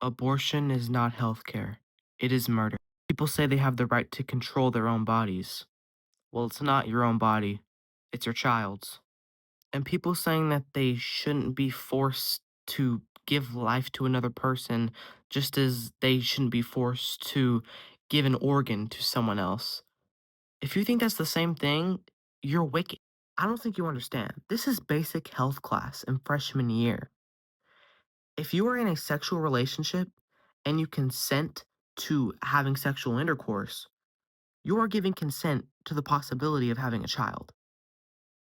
Abortion is not healthcare. It is murder. People say they have the right to control their own bodies. Well, it's not your own body, it's your child's. And people saying that they shouldn't be forced to give life to another person just as they shouldn't be forced to give an organ to someone else. If you think that's the same thing, you're wicked. I don't think you understand. This is basic health class in freshman year. If you are in a sexual relationship and you consent to having sexual intercourse, you are giving consent to the possibility of having a child.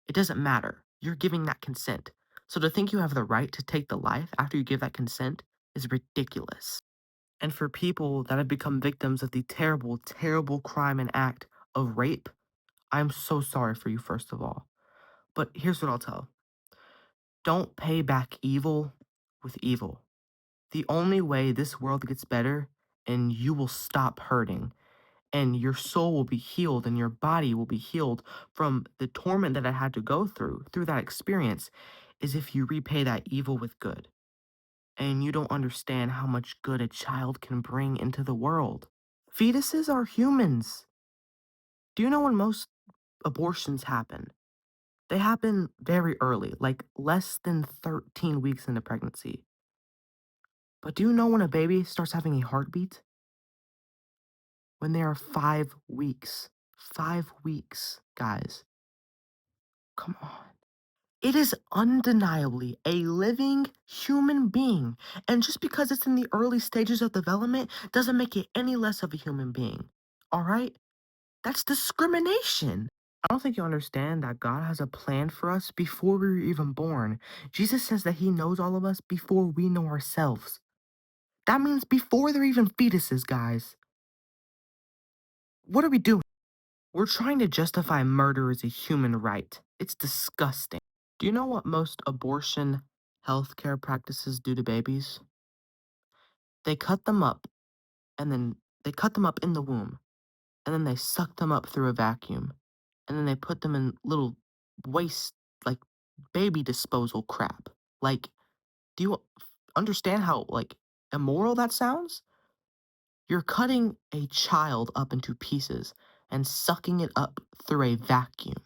It doesn't matter. You're giving that consent. So to think you have the right to take the life after you give that consent is ridiculous. And for people that have become victims of the terrible, terrible crime and act of rape, I'm so sorry for you, first of all. But here's what I'll tell: don't pay back evil with evil. The only way this world gets better and you will stop hurting and your soul will be healed and your body will be healed from the torment that I had to go through that experience is if you repay that evil with good. And you don't understand how much good a child can bring into the world. Fetuses are humans. Do you know when most abortions happen? They happen very early, like less than 13 weeks into pregnancy. But do you know when a baby starts having a heartbeat? When they are 5 weeks. 5 weeks, guys. Come on. It is undeniably a living human being. And just because it's in the early stages of development doesn't make it any less of a human being. All right? That's discrimination. I don't think you understand that God has a plan for us before we were even born. Jesus says that he knows all of us before we know ourselves. That means before they're even fetuses, guys. What are we doing? We're trying to justify murder as a human right. It's disgusting. Do you know what most abortion healthcare practices do to babies? They cut them up and then they cut them up in the womb and then they suck them up through a vacuum and then they put them in little waste, like, baby disposal crap. Like, do you understand how, like, immoral that sounds? You're cutting a child up into pieces and sucking it up through a vacuum.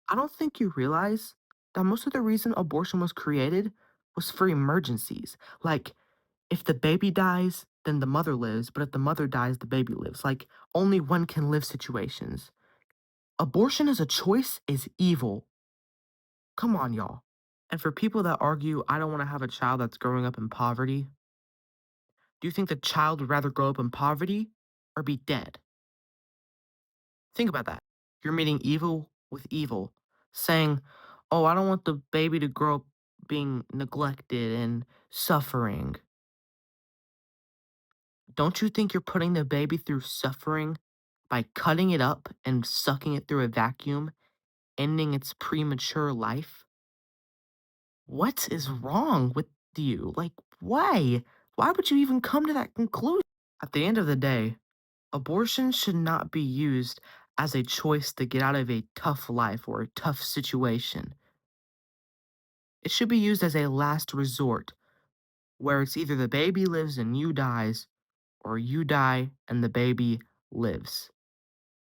I don't think you realize that most of the reason abortion was created was for emergencies. Like, if the baby dies, then the mother lives, but if the mother dies, the baby lives. Like, only one can live situations. Abortion as a choice is evil. Come on, y'all. And for people that argue, I don't want to have a child that's growing up in poverty, do you think the child would rather grow up in poverty or be dead? Think about that. You're meeting evil with evil, saying, oh, I don't want the baby to grow up being neglected and suffering. Don't you think you're putting the baby through suffering by cutting it up and sucking it through a vacuum, ending its premature life? What is wrong with you? Like, why? Why would you even come to that conclusion? At the end of the day, abortion should not be used as a choice to get out of a tough life or a tough situation. It should be used as a last resort where it's either the baby lives and you dies or you die and the baby lives.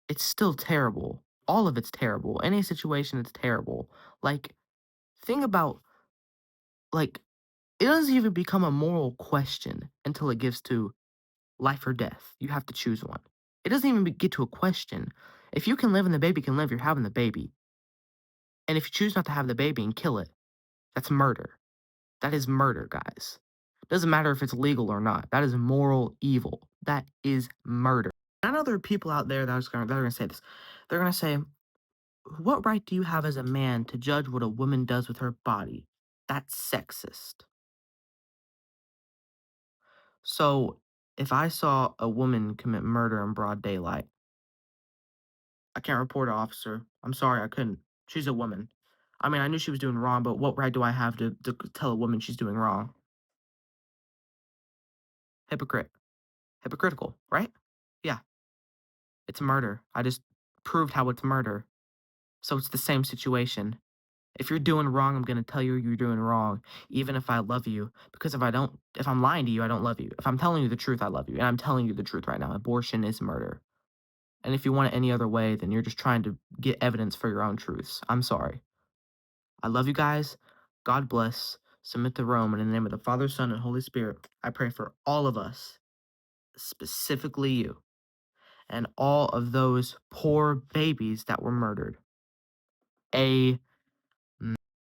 It's still terrible. All of it's terrible. Any situation it's terrible. Like, think about, like, it doesn't even become a moral question until it gives to life or death. You have to choose one. It doesn't even get to a question. If you can live and the baby can live, you're having the baby. And if you choose not to have the baby and kill it, that's murder. That is murder, guys. Doesn't matter if it's legal or not. That is moral evil. That is murder. I know there are people out there that are gonna say this. They're gonna say, "What right do you have as a man to judge what a woman does with her body? That's sexist." So, if I saw a woman commit murder in broad daylight, I can't report an officer. I'm sorry, I couldn't. She's a woman. I mean, I knew she was doing wrong, but what right do I have to tell a woman she's doing wrong? Hypocrite. Hypocritical, right? Yeah, it's murder. I just proved how it's murder. So it's the same situation. If you're doing wrong, I'm gonna tell you you're doing wrong, even if I love you. Because if I'm lying to you, I don't love you. If I'm telling you the truth, I love you. And I'm telling you the truth right now. Abortion is murder. And if you want it any other way, then you're just trying to get evidence for your own truths. I'm sorry. I love you guys. God bless. Submit to Rome. And in the name of the Father, Son, and Holy Spirit, I pray for all of us, specifically you, and all of those poor babies that were murdered. Amen.